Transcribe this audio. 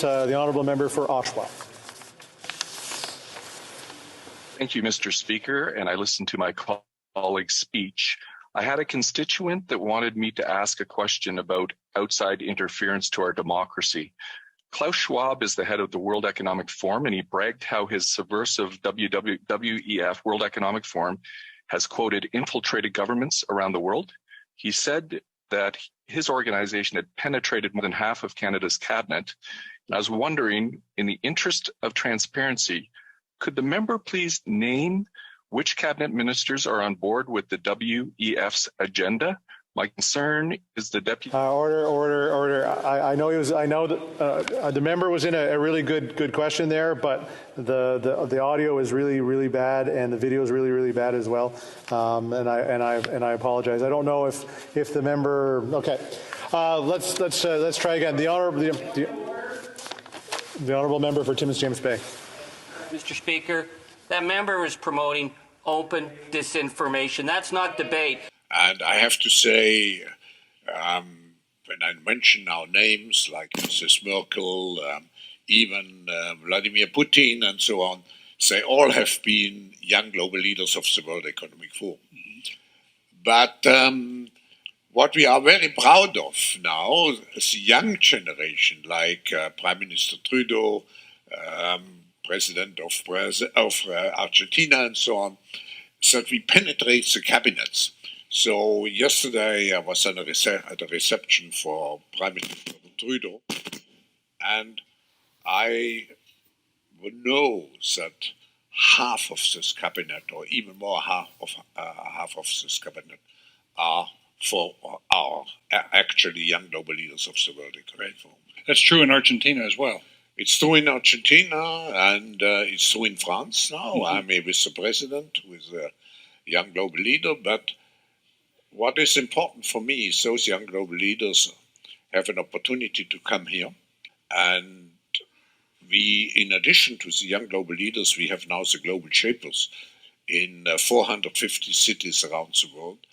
The honourable member for Oshawa. Thank you, Mr. Speaker, and I listened to my colleague's speech. I had a constituent that wanted me to ask a question about outside interference to our democracy. Klaus Schwab is the head of the World Economic Forum, and he bragged how his subversive WEF, World Economic Forum, has, quoted, infiltrated governments around the world. He said that his organization had penetrated more than half of Canada's cabinet. And I was wondering, in the interest of transparency, could the member please name which cabinet ministers are on board with the WEF's agenda? My concern is the deputy. Order. I know that the member was in a really good question there, but the audio is really bad and the video is really bad as well. And I apologize. I don't know if the member. Okay, let's try again. The honourable member for Timmins James Bay. Mr. Speaker, that member was promoting open disinformation. That's not debate. And I have to say, when I mention our names like Mrs. Merkel, even Vladimir Putin and so on, they all have been young global leaders of the World Economic Forum. But what we are very proud of now is the young generation, like Prime Minister Trudeau, President of Argentina and so on, that we penetrate the cabinets. So yesterday I was at a reception for Prime Minister Trudeau, and I know that half of this cabinet, or even more half of this cabinet, are actually young global leaders of the World Economic Forum. That's true in Argentina as well. It's true in Argentina, and it's true in France now. I'm with the president, with a young global leader. But what is important for me is those young global leaders have an opportunity to come here. And we, in addition to the young global leaders, we have now the global shapers in 450 cities around the world.